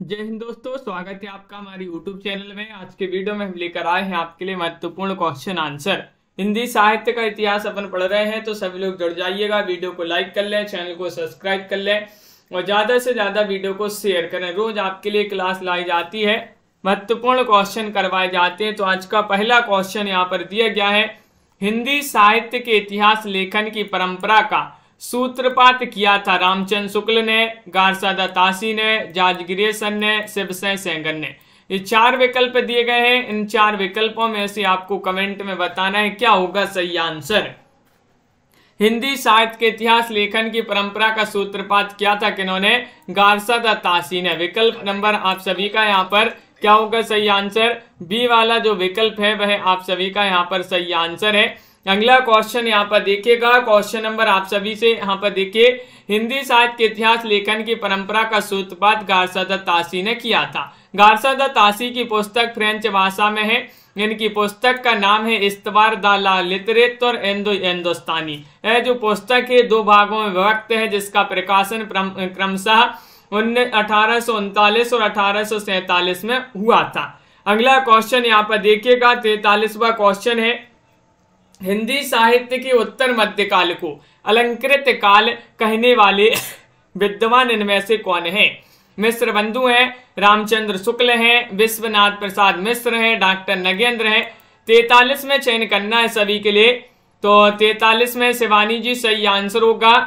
जय हिंद दोस्तों, स्वागत है आपका हमारे YouTube चैनल में। आज के वीडियो में हम लेकर आए हैं आपके लिए महत्वपूर्ण क्वेश्चन आंसर। हिंदी साहित्य का इतिहास अपन पढ़ रहे हैं, तो सभी लोग जुड़ जाइएगा। वीडियो को लाइक कर लें, चैनल को सब्सक्राइब कर लें और ज्यादा से ज्यादा वीडियो को शेयर करें। रोज आपके लिए क्लास लाई जाती है, महत्वपूर्ण क्वेश्चन करवाए जाते हैं। तो आज का पहला क्वेश्चन यहाँ पर दिया गया है, हिंदी साहित्य के इतिहास लेखन की परंपरा का सूत्रपात किया था रामचंद्र शुक्ल ने, गारसादा तासी ने, जॉर्ज ग्रियर्सन ने, शिवसेन सेंगर ने। ये चार विकल्प दिए गए हैं। इन चार विकल्पों में से आपको कमेंट में बताना है क्या होगा सही आंसर। हिंदी साहित्य के इतिहास लेखन की परंपरा का सूत्रपात किया था किन्होंने? गारसादा तासी ने। विकल्प नंबर आप सभी का यहाँ पर क्या होगा सही आंसर? बी वाला जो विकल्प है वह आप सभी का यहाँ पर सही आंसर है। अगला क्वेश्चन यहाँ पर देखिएगा। क्वेश्चन नंबर आप सभी से यहाँ पर देखिए, हिंदी साहित्य के इतिहास लेखन की परंपरा का सूत्रपात गारसादा तासी ने किया था। गारसादा तासी की पुस्तक फ्रेंच भाषा में है। इनकी पुस्तक का नाम है इस्तवार द ला लिटरेचर हिंदुस्तानी। यह जो पुस्तक है दो भागों में विभक्त है, जिसका प्रकाशन क्रमशः 1839 और 1847 में हुआ था। अगला क्वेश्चन यहाँ पर देखिएगा, 43वां क्वेश्चन है, हिंदी साहित्य के उत्तर मध्यकाल को अलंकृत काल कहने वाले विद्वान इनमें से कौन है? मिश्र बंधु हैं, रामचंद्र शुक्ल हैं, विश्वनाथ प्रसाद मिश्र हैं, डॉक्टर नगेंद्र हैं। 43 में चयन करना है सभी के लिए। तो 43 में शिवानी जी सही आंसर होगा।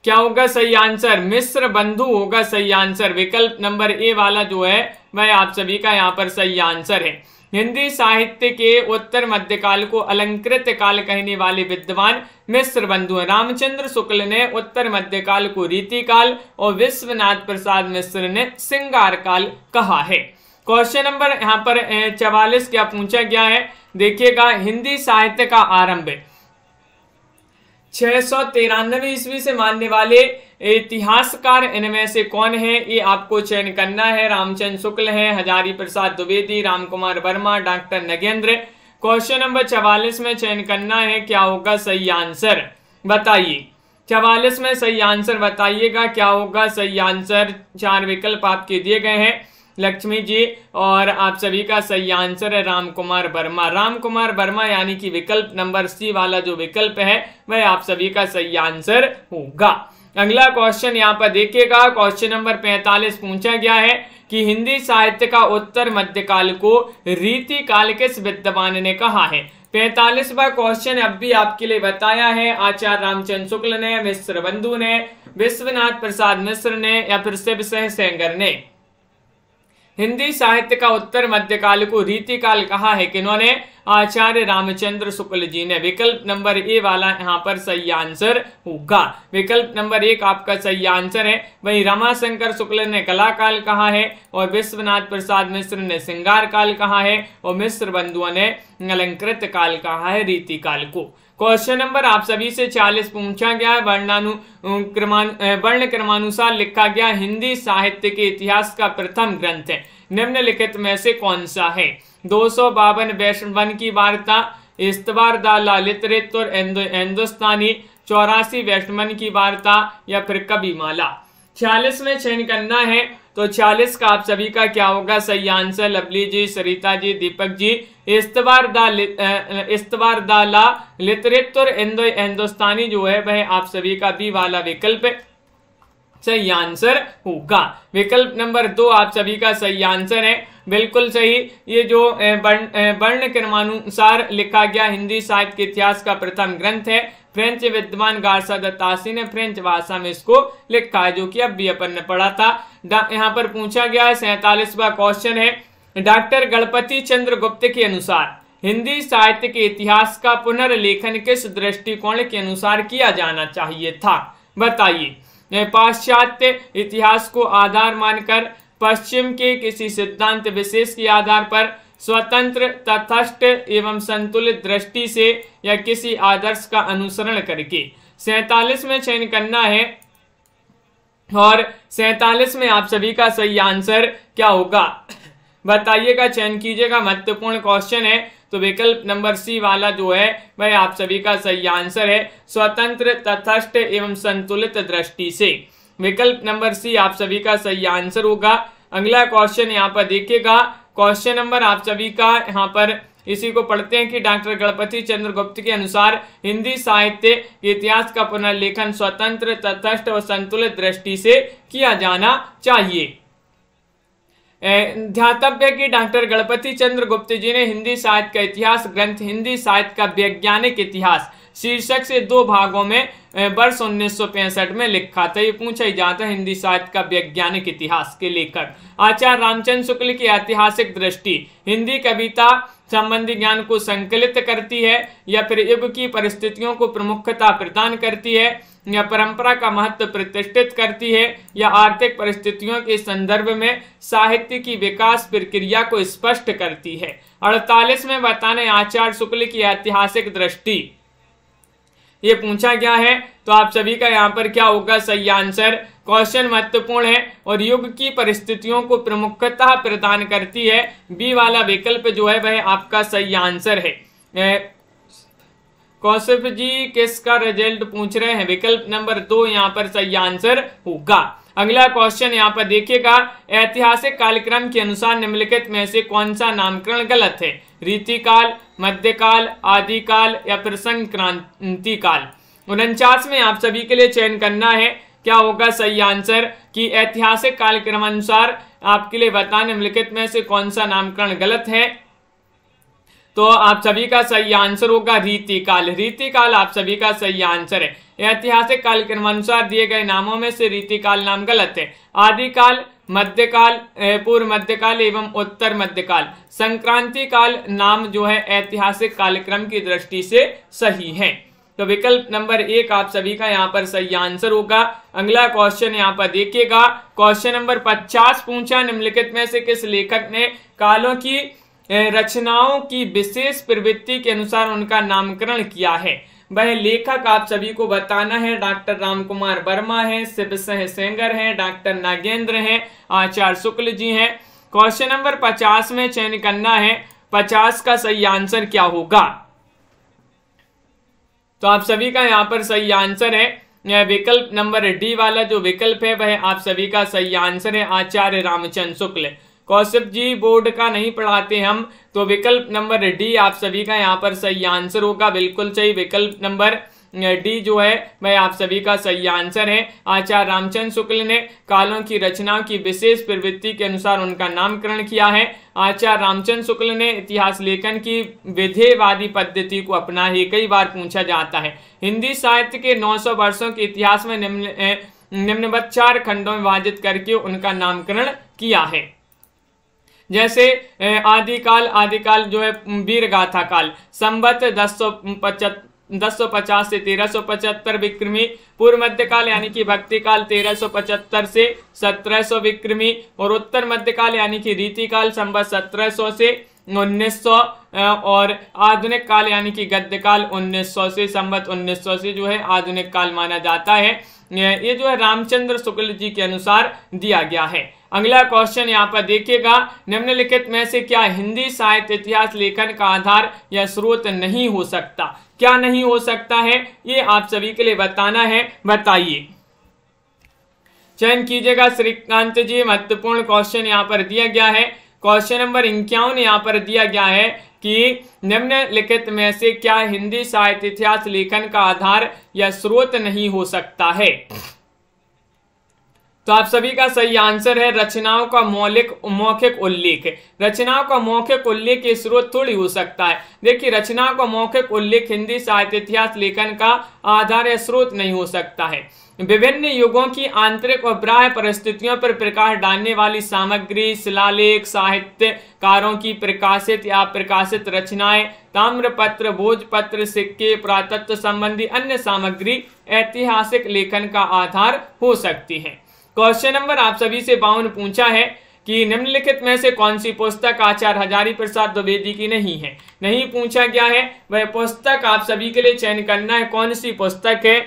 क्या होगा सही आंसर? मिश्र बंधु होगा सही आंसर। विकल्प नंबर ए वाला जो है वह आप सभी का यहाँ पर सही आंसर है। हिंदी साहित्य के उत्तर मध्यकाल को अलंकृत काल कहने वाले विद्वान मिश्र बंधु हैं। रामचंद्र शुक्ल ने उत्तर मध्यकाल को रीति काल और विश्वनाथ प्रसाद मिश्र ने श्रृंगार काल कहा है। क्वेश्चन नंबर यहाँ पर 44 क्या पूछा गया है? देखिएगा, हिंदी साहित्य का आरंभ 693 ईस्वी से मानने वाले इतिहासकार इनमें से कौन है? ये आपको चयन करना है। रामचंद्र शुक्ल हैं, Hazari Prasad Dwivedi, Ramkumar Verma, doctor Nagendra. Question number 44 में चयन करना है, क्या होगा सही आंसर बताइए। 44 में सही आंसर बताइएगा, क्या होगा सही आंसर। चार विकल्प आपके दिए गए हैं लक्ष्मी जी, और आप सभी का सही आंसर है रामकुमार वर्मा। रामकुमार वर्मा यानी कि विकल्प नंबर सी वाला जो विकल्प है वह आप सभी का सही आंसर होगा। अगला क्वेश्चन यहाँ पर देखिएगा, क्वेश्चन नंबर 45 पूछा गया है कि हिंदी साहित्य का उत्तर मध्यकाल को रीति काल किस विद्वान ने कहा है? 45वां क्वेश्चन अब भी आपके लिए बताया है, आचार्य रामचंद्र शुक्ल ने, मिश्र बंधु ने, विश्वनाथ प्रसाद मिश्र ने या फिर शिवसेन सेंगर ने। हिंदी साहित्य का उत्तर मध्यकाल को रीति काल कहा है किन्होंने? आचार्य रामचंद्र शुक्ल जी ने। विकल्प नंबर ए वाला यहाँ पर सही आंसर होगा। विकल्प नंबर 1 आपका सही आंसर है। वहीं रमाशंकर शुक्ल ने कला काल कहा है और विश्वनाथ प्रसाद मिश्र ने श्रृंगार काल कहा है और मिश्र बंधुओं ने अलंकृत काल कहा है रीति काल को। क्वेश्चन नंबर आप सभी से 40 पूछा गया है, वर्ण क्रमानुसार लिखा गया हिंदी साहित्य के इतिहास का प्रथम ग्रंथ है निम्नलिखित में से कौन सा है? 252 वैष्णवन की वार्ता, इस्तवार द ला लिटरेचर हिंदुस्तानी, 84 वैष्णवन की वार्ता या फिर कविमाला। 46 में चयन करना है, तो 46 का आप सभी का क्या होगा सही आंसर? लवली जी, सरिता जी, दीपक जी। इस्तवार द ला लिटरेचर हिंदुस्तानी जो है वह आप सभी का बी वाला विकल्प सही आंसर होगा। विकल्प नंबर 2 आप सभी का सही आंसर है, बिल्कुल सही। ये जो वर्ण क्रमानुसार लिखा गया हिंदी साहित्य के इतिहास का प्रथम ग्रंथ है, फ्रेंच विद्वान गारसादा तासी ने फ्रेंच भाषा में इसको लिखा है, जो कि अब भी अपन ने पढ़ा था। यहाँ पर पूछा गया है 47वां क्वेश्चन है, डॉक्टर गणपति चंद्र गुप्त के अनुसार हिंदी साहित्य के इतिहास का पुनर्लेखन किस दृष्टिकोण के अनुसार किया जाना चाहिए था? बताइए। पाश्चात्य इतिहास को आधार मानकर, पश्चिम के किसी सिद्धांत विशेष के आधार पर, स्वतंत्र, तटस्थ एवं संतुलित दृष्टि से या किसी आदर्श का अनुसरण करके। 47 में चयन करना है और 47 में आप सभी का सही आंसर क्या होगा बताइएगा, चयन कीजिएगा। महत्वपूर्ण क्वेश्चन है, तो विकल्प नंबर सी वाला जो है वह आप सभी का सही आंसर है, स्वतंत्र, तटस्थ एवं संतुलित दृष्टि से। विकल्प नंबर सी आप सभी का सही आंसर होगा। अगला क्वेश्चन यहाँ पर देखिएगा, क्वेश्चन नंबर आप सभी का यहाँ पर इसी को पढ़ते हैं कि डॉक्टर गणपति चंद्र गुप्त के अनुसार हिंदी साहित्य इतिहास का पुनर्लेखन स्वतंत्र, तटस्थ और संतुलित दृष्टि से किया जाना चाहिए। ध्यातव्य है कि डॉक्टर गणपति चंद्र गुप्त जी ने हिंदी साहित्य का इतिहास ग्रंथ हिंदी साहित्य का वैज्ञानिक इतिहास शीर्षक से 2 भागों में वर्ष 1965 में लिखा था। ये पूछा ही जाता है हिंदी साहित्य का वैज्ञानिक इतिहास के लेखक आचार्य रामचंद्र शुक्ल की ऐतिहासिक दृष्टि हिंदी कविता संबंधी ज्ञान को संकलित करती है या फिर युग की परिस्थितियों को प्रमुखता प्रदान करती है या परंपरा का महत्व प्रतिष्ठित करती है या आर्थिक परिस्थितियों के संदर्भ में साहित्य की विकास प्रक्रिया को स्पष्ट करती है। 48 में बताने आचार्य शुक्ल की ऐतिहासिक दृष्टि ये पूछा गया है, तो आप सभी का यहाँ पर क्या होगा सही आंसर। क्वेश्चन महत्वपूर्ण है और युग की परिस्थितियों को प्रमुखता प्रदान करती है। बी वाला विकल्प जो है वह आपका सही आंसर है। कौशिक जी किसका रिजल्ट पूछ रहे हैं, विकल्प नंबर 2 यहाँ पर सही आंसर होगा। अगला क्वेश्चन यहाँ पर देखिएगा, ऐतिहासिक कालक्रम के अनुसार निम्नलिखित में से कौन सा नामकरण गलत है, रीतिकाल, मध्यकाल, आदिकाल या फिर संक्रांति काल। 49 में आप सभी के लिए चयन करना है, क्या होगा सही आंसर कि ऐतिहासिक कालक्रम अनुसार आपके लिए बताने निम्नलिखित में से कौन सा नामकरण गलत है, तो आप सभी का सही आंसर होगा रीतिकाल। रीतिकाल आप सभी का सही आंसर है। ऐतिहासिक कालक्रम अनुसार दिए गए नामों में से रीतिकाल नाम गलत है। आदिकाल, मध्यकाल, पूर्व मध्यकाल एवं उत्तर मध्यकाल। संक्रांति काल नाम जो है ऐतिहासिक कालक्रम की दृष्टि से सही है, तो विकल्प नंबर 1 आप सभी का यहाँ पर सही आंसर होगा। अगला क्वेश्चन यहाँ पर देखिएगा, क्वेश्चन नंबर 50 पूछा, निम्नलिखित में से किस लेखक ने कालों की रचनाओं की विशेष प्रवृत्ति के अनुसार उनका नामकरण किया है। वह लेखक आप सभी को बताना है। डॉक्टर रामकुमार वर्मा है, शिव सेंगर है, डॉक्टर नागेंद्र है, आचार्य शुक्ल जी हैं। क्वेश्चन नंबर 50 में चयन करना है 50 का सही आंसर क्या होगा, तो आप सभी का यहाँ पर सही आंसर है विकल्प नंबर डी वाला जो विकल्प है वह आप सभी का सही आंसर है, आचार्य रामचंद्र शुक्ल। कौशिक जी बोर्ड का नहीं पढ़ाते हम, तो विकल्प नंबर डी आप सभी का यहाँ पर सही आंसर होगा, बिल्कुल सही। विकल्प नंबर डी जो है वह आप सभी का सही आंसर है। आचार्य रामचंद्र शुक्ल ने कालों की रचनाओं की विशेष प्रवृत्ति के अनुसार उनका नामकरण किया है। आचार्य रामचंद्र शुक्ल ने इतिहास लेखन की विधेयवादी पद्धति को अपना है, कई बार पूछा जाता है। हिंदी साहित्य के 900 वर्षों के इतिहास में निम्नवत 4 खंडों में विभाजित करके उनका नामकरण किया है। जैसे आदिकाल जो है वीर गाथा काल, संवत 1050 से 1375 विक्रमी। पूर्व मध्यकाल यानी कि भक्ति काल 1375 से 1700 विक्रमी। और उत्तर मध्यकाल यानी कि रीतिकाल संवत 1700 से 1900 और आधुनिक काल यानी कि गद्यकाल 1900 से संवत 1900 से जो है आधुनिक काल माना जाता है। ये जो है रामचंद्र शुक्ल जी के अनुसार दिया गया है। अगला क्वेश्चन यहाँ पर देखिएगा, निम्नलिखित में से क्या हिंदी साहित्य इतिहास लेखन का आधार या स्रोत नहीं हो सकता, क्या नहीं हो सकता है ये आप सभी के लिए बताना है, बताइए। चयन कीजिएगा श्रीकांत जी। महत्वपूर्ण क्वेश्चन यहाँ पर दिया गया है। क्वेश्चन नंबर 51 यहाँ पर दिया गया है कि निम्नलिखित में से क्या हिंदी साहित्य इतिहास लेखन का आधार या स्रोत नहीं हो सकता है, तो आप सभी का सही आंसर है रचनाओं का मौखिक उल्लेख। रचनाओं का मौखिक उल्लेख के स्रोत थोड़ी हो सकता है। देखिए रचनाओं का मौखिक उल्लेख हिंदी साहित्य इतिहास लेखन का आधार या स्रोत नहीं हो सकता है। विभिन्न युगों की आंतरिक और बाह्य परिस्थितियों पर प्रकाश डालने वाली सामग्री, शिलालेख, साहित्यकारों की प्रकाशित या प्रकाशित रचनाएं, ताम्रपत्र, भोजपत्र, सिक्के, पुरातत्व संबंधी अन्य सामग्री ऐतिहासिक लेखन का आधार हो सकती है। क्वेश्चन नंबर आप सभी से 52 पूछा है कि निम्नलिखित में से कौन सी पुस्तक आचार्य हजारी प्रसाद द्विवेदी की नहीं है। नहीं पूछा गया है, वह पुस्तक आप सभी के लिए चयन करना है, कौन सी पुस्तक है।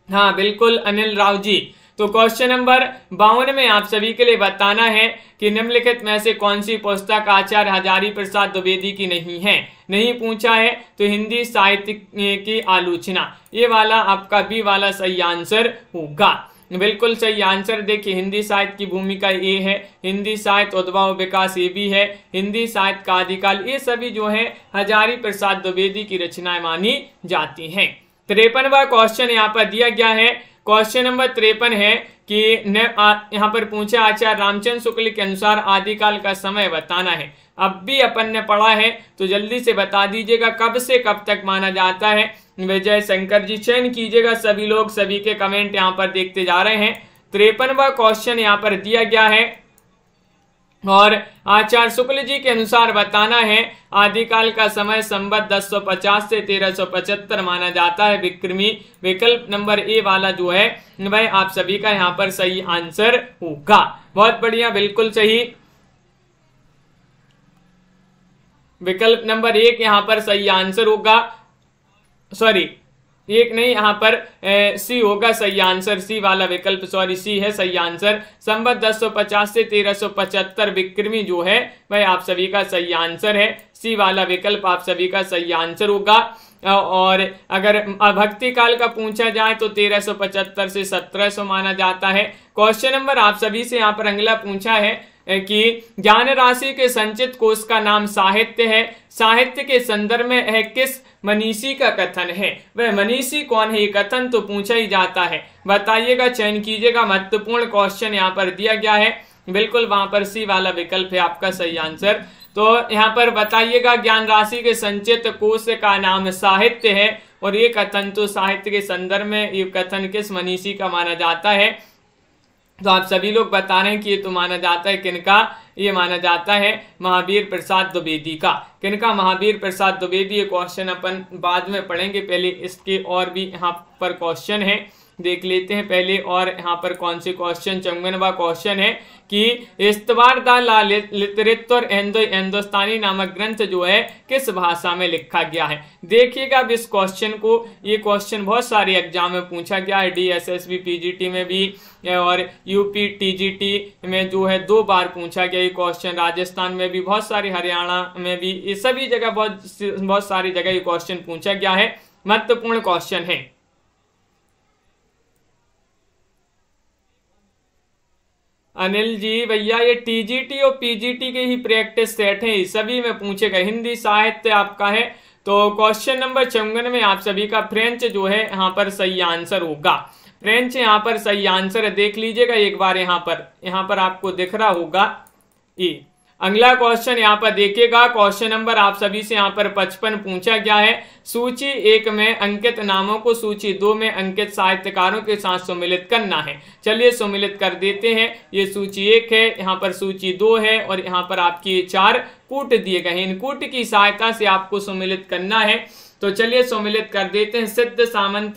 हाँ बिल्कुल अनिल राव जी। तो क्वेश्चन नंबर 52 में आप सभी के लिए बताना है कि निम्नलिखित में से कौन सी पुस्तक आचार्य हजारी प्रसाद द्विवेदी की नहीं है। नहीं पूछा है तो हिंदी साहित्य की आलोचना, ये वाला आपका बी वाला सही आंसर होगा। बिल्कुल सही आंसर। देखिए हिंदी साहित्य की भूमिका ए है, हिंदी साहित्य उद्भव विकास ये भी है, हिंदी साहित्य का आदिकाल, ये सभी जो है हजारी प्रसाद द्विवेदी की रचनाएं मानी जाती हैं। 53वां क्वेश्चन यहाँ पर दिया गया है, क्वेश्चन नंबर 53 है कि यहाँ पर पूछा आचार्य रामचंद्र शुक्ल के अनुसार आदिकाल का समय बताना है। अब भी अपन ने पढ़ा है तो जल्दी से बता दीजिएगा कब से कब तक माना जाता है। विजय शंकर जी चयन कीजिएगा, सभी लोग सभी के कमेंट यहाँ पर देखते जा रहे हैं। 53वां क्वेश्चन यहाँ पर दिया गया है और आचार्य शुक्ल जी के अनुसार बताना है आदिकाल का समय संवत 1050 से 1375 माना जाता है। विक्रमी विकल्प नंबर ए वाला जो है वह आप सभी का यहाँ पर सही आंसर होगा। बहुत बढ़िया, बिल्कुल सही, विकल्प नंबर 1 यहाँ पर सही आंसर होगा। सॉरी एक नहीं, यहाँ पर सी होगा सही आंसर, सी वाला विकल्प, सॉरी सी है सही आंसर। संवत 1050 से 1375 विक्रमी जो है वह आप सभी का सही आंसर है। सी वाला विकल्प आप सभी का सही आंसर होगा। और अगर भक्ति काल का पूछा जाए तो 1375 से 1700 माना जाता है। क्वेश्चन नंबर आप सभी से यहाँ पर अगला पूछा है कि ज्ञान राशि के संचित कोश का नाम साहित्य है, साहित्य के संदर्भ में है किस मनीषी का कथन है, वह मनीषी कौन है, ये कथन तो पूछा ही जाता है। बताइएगा, चयन कीजिएगा, महत्वपूर्ण क्वेश्चन यहाँ पर दिया गया है। बिल्कुल वहां पर सी वाला विकल्प है आपका सही आंसर। तो यहाँ पर बताइएगा ज्ञान राशि के संचित कोश का नाम साहित्य है और ये कथन तो साहित्य के संदर्भ में ये कथन किस मनीषी का माना जाता है। तो आप सभी लोग बता रहे हैं कि ये तो माना जाता है किनका, ये माना जाता है महावीर प्रसाद द्विवेदी का। किनका, महावीर प्रसाद द्विवेदी। ये क्वेश्चन अपन बाद में पढ़ेंगे, पहले इसके और भी यहाँ पर क्वेश्चन है देख लेते हैं पहले। और यहाँ पर कौन से क्वेश्चन, 54वां क्वेश्चन है कि इस्तवार द ला लिटरेचर हिंदुस्तानी नामक ग्रंथ जो है किस भाषा में लिखा गया है। देखिएगा अब इस क्वेश्चन को, ये क्वेश्चन बहुत सारे एग्जाम में पूछा गया है, DSSB पीजीटी में भी और यूपी TGT में जो है 2 बार पूछा गया ये क्वेश्चन, राजस्थान में भी बहुत सारे, हरियाणा में भी, ये सभी जगह बहुत सारी जगह ये क्वेश्चन पूछा गया है। महत्वपूर्ण क्वेश्चन है। अनिल जी भैया ये TGT और PGT के ही प्रैक्टिस सेट हैं, सभी में पूछे गए। हिंदी साहित्य आपका है तो क्वेश्चन नंबर 54 में आप सभी का फ्रेंच जो है यहाँ पर सही आंसर होगा। फ्रेंच यहाँ पर सही आंसर है, देख लीजिएगा एक बार यहाँ पर आपको दिख रहा होगा ये। अगला क्वेश्चन यहाँ पर देखिएगा, क्वेश्चन नंबर आप सभी से यहाँ पर 55 पूछा गया है। सूची 1 में अंकित नामों को सूची 2 में अंकित साहित्यकारों के साथ सम्मिलित करना है। चलिए सम्मिलित कर देते हैं। ये सूची 1 है, यहाँ पर सूची 2 है और यहाँ पर आपकी 4 कूट दिए गए हैं। इन कूट की सहायता से आपको सम्मिलित करना है। तो चलिए सम्मिलित कर देते हैं। सिद्ध सामंत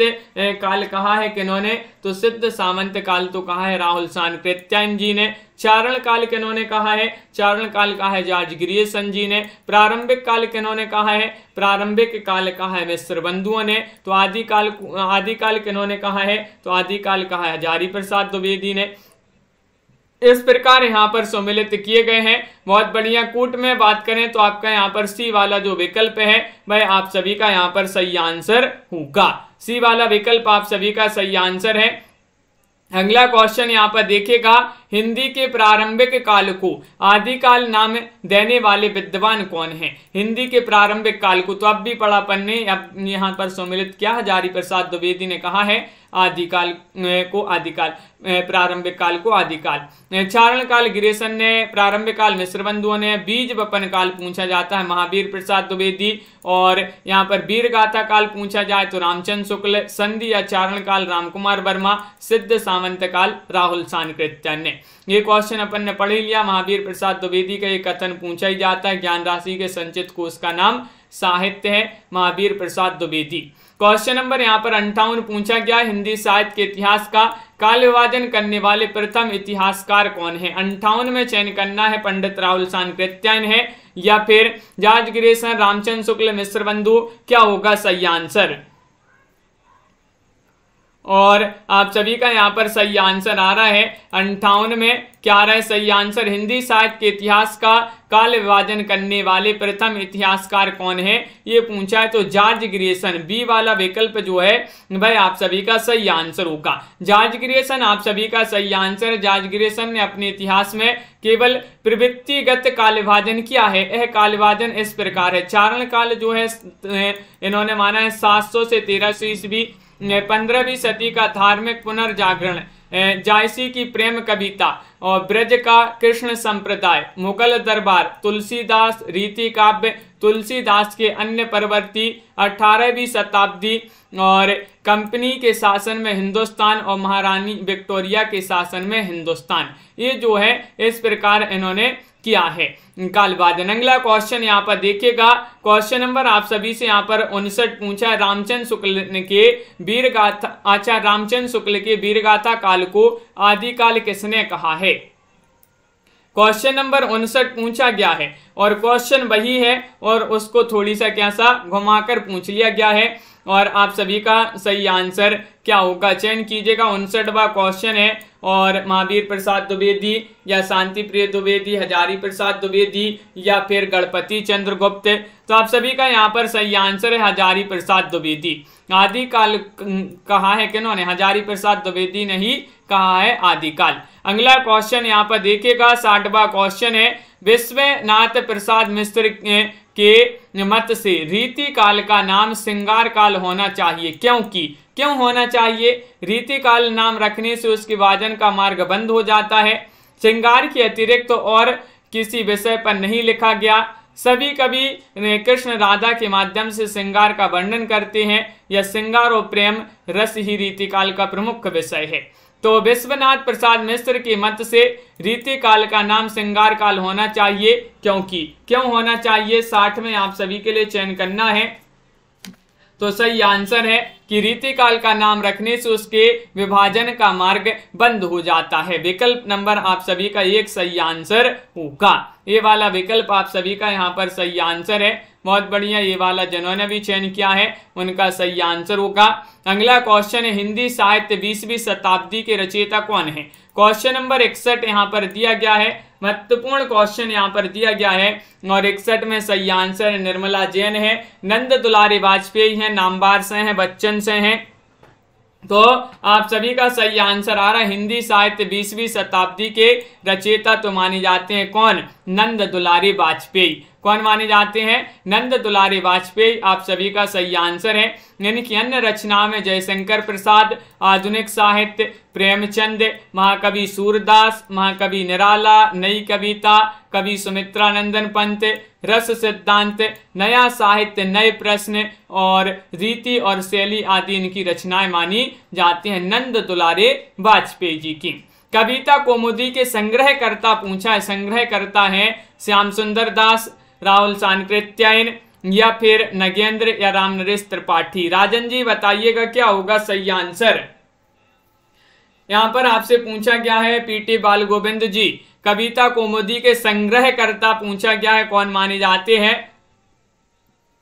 काल कहा है किन्होंने, तो सिद्ध सामंत काल तो कहा है राहुल सानकृत्यायन जी ने। चारण काल किन्होंने कहा है, चारण काल कहा है जॉर्ज ग्रियर्सन जी ने। प्रारंभिक काल किन्होंने कहा है, प्रारंभिक काल कहा है मिश्र बंधुओं ने। तो आदिकाल किन्होंने कहा है, तो आदिकाल कहा है हजारी प्रसाद द्विवेदी ने। इस प्रकार यहाँ पर सम्मिलित किए गए हैं। बहुत बढ़िया। कूट में बात करें तो आपका यहाँ पर सी वाला जो विकल्प है वह आप सभी का यहाँ पर सही आंसर होगा। सी वाला विकल्प आप सभी का सही आंसर है। अगला क्वेश्चन यहाँ पर देखिएगा, हिंदी के प्रारंभिक काल को आदिकाल नाम देने वाले विद्वान कौन हैं। हिंदी के प्रारंभिक काल को तो अब भी पढ़ा पन्ने, अब यहाँ पर सम्मिलित किया, हजारी प्रसाद द्विवेदी ने कहा है आदिकाल को आदिकाल, प्रारंभिक काल को आदिकाल। चारण काल ग्रियर्सन ने, प्रारंभिक काल मिश्र बंधुओं ने, बीज वपन काल पूछा जाता है महावीर प्रसाद द्विवेदी, और यहाँ पर वीर गाथा काल पूछा जाए तो रामचंद्र शुक्ल, संधि या चारण काल रामकुमार वर्मा, सिद्ध सामंत काल राहुल सानकृत्यायन ने। ये क्वेश्चन अपन ने पढ़ ही लिया। महावीर प्रसाद द्विवेदी का ये कथन पूछा ही जाता है, ज्ञान राशि के संचित कोश का नाम साहित्य है, महावीर प्रसाद द्विवेदी। क्वेश्चन नंबर यहाँ पर 58 पूछा गया, हिंदी साहित्य के इतिहास का काल विभाजन करने वाले प्रथम इतिहासकार कौन है। 58 में चयन करना है, पंडित राहुल सानकृत्यायन है या फिर जॉर्ज ग्रियर्सन, रामचंद्र शुक्ल, मिश्र बंधु, क्या होगा सही आंसर। और आप सभी का यहाँ पर सही आंसर आ रहा है 58 में। क्या आ रहा है सही आंसर? हिंदी साहित्य के इतिहास का काल विभाजन करने वाले प्रथम इतिहासकार कौन है, ये पूछा है। तो जॉर्ज ग्रियर्सन, बी वाला विकल्प जो है भाई आप सभी का सही आंसर होगा। जॉर्ज ग्रियर्सन आप सभी का सही आंसर। जॉर्ज ग्रियर्सन ने अपने इतिहास में केवल प्रवृत्तिगत काल विभाजन किया है। यह काल विभाजन इस प्रकार है। चारण काल जो है इन्होंने माना है 700 से 1300 ईस्वी। 15वीं सदी का धार्मिक पुनर्जागरण, जायसी की प्रेम कविता और ब्रज का कृष्ण संप्रदाय, मुगल दरबार, तुलसीदास रीति काव्य, तुलसीदास के अन्य प्रवृत्ति, 18वीं शताब्दी और कंपनी के शासन में हिंदुस्तान और महारानी विक्टोरिया के शासन में हिंदुस्तान। ये जो है इस प्रकार इन्होंने किया है काल विभाजन। अगला क्वेश्चन यहाँ पर देखिएगा, क्वेश्चन नंबर आप सभी से यहाँ पर 59 पूछा है। रामचंद्र शुक्ल के वीरगाथा, अच्छा रामचंद्र शुक्ल के वीरगाथा काल को आदिकाल किसने कहा है? क्वेश्चन नंबर 59 पूछा गया है और क्वेश्चन वही है और उसको थोड़ी सा क्या सा घुमाकर पूछ लिया गया है और आप सभी का सही आंसर क्या होगा चयन कीजिएगा। 59वां क्वेश्चन है और महावीर प्रसाद द्विवेदी या शांति प्रिय द्विवेदी, हजारी प्रसाद द्विवेदी या फिर गणपति चंद्रगुप्त। तो आप सभी का यहाँ पर सही आंसर है हजारी प्रसाद द्विवेदी। आदिकाल कहा है किन्होंने? हजारी प्रसाद द्विवेदी ने ही कहा है आदिकाल। अगला क्वेश्चन यहाँ पर देखिएगा, 60वां क्वेश्चन है। विश्वनाथ प्रसाद मिश्र के मत से रीति काल का नाम श्रृंगार काल होना चाहिए, क्यों होना चाहिए? रीति काल नाम रखने से उसके विभाजन का मार्ग बंद हो जाता है। श्रृंगार के अतिरिक्त तो और किसी विषय पर नहीं लिखा गया। सभी कवि कृष्ण राधा के माध्यम से श्रृंगार का वर्णन करते हैं। यह श्रृंगार और प्रेम रस ही रीति काल का प्रमुख विषय है। तो विश्वनाथ प्रसाद मिश्र के मत से रीति काल का नाम श्रृंगार काल होना चाहिए, क्यों होना चाहिए? 60 में आप सभी के लिए चयन करना है। तो सही आंसर है कि रीति काल का नाम रखने से उसके विभाजन का मार्ग बंद हो जाता है। विकल्प नंबर आप सभी का एक सही आंसर होगा। ये वाला विकल्प आप सभी का यहाँ पर सही आंसर है। बहुत बढ़िया, ये वाला जिन्होंने भी चयन किया है उनका सही आंसर होगा। अगला क्वेश्चन है, हिंदी साहित्य 20वीं शताब्दी के रचयिता कौन है? क्वेश्चन नंबर 61 यहाँ पर दिया गया है। महत्वपूर्ण क्वेश्चन यहाँ पर दिया गया है और 61 में सही आंसर निर्मला जैन है, नंद दुलारी वाजपेयी है, नामवर से हैं, बच्चन से हैं। तो आप सभी का सही आंसर आ रहा है हिंदी साहित्य 20वीं शताब्दी के रचयिता तो माने जाते हैं कौन? नंद दुलारी वाजपेयी। कौन माने जाते हैं? नंद दुलारी वाजपेयी आप सभी का सही आंसर है। इनकी अन्य रचनाओं में जयशंकर प्रसाद, आधुनिक साहित्य, प्रेमचंद, महाकवि सूरदास, महाकवि निराला, नई कविता, कवि सुमित्रानंदन पंत, रस सिद्धांत, नया साहित्य, नए प्रश्न और रीति और शैली आदि इनकी रचनाएं मानी जाती हैं नंद दुलारे वाजपेयी जी की। कविता कौमुदी के संग्रहकर्ता पूछा है, संग्रहकर्ता है श्याम सुंदर दास, राहुल सांकृत्यायन या फिर नगेंद्र या रामनरेश त्रिपाठी। राजन जी बताइएगा क्या होगा सही आंसर? यहाँ पर आपसे पूछा गया है पीटी बाल गोविंद जी, कविता कौमुदी के संग्रहकर्ता पूछा गया है कौन माने जाते हैं?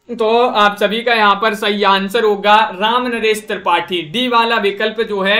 तो आप सभी का यहाँ पर सही आंसर होगा रामनरेश त्रिपाठी। डी वाला विकल्प जो है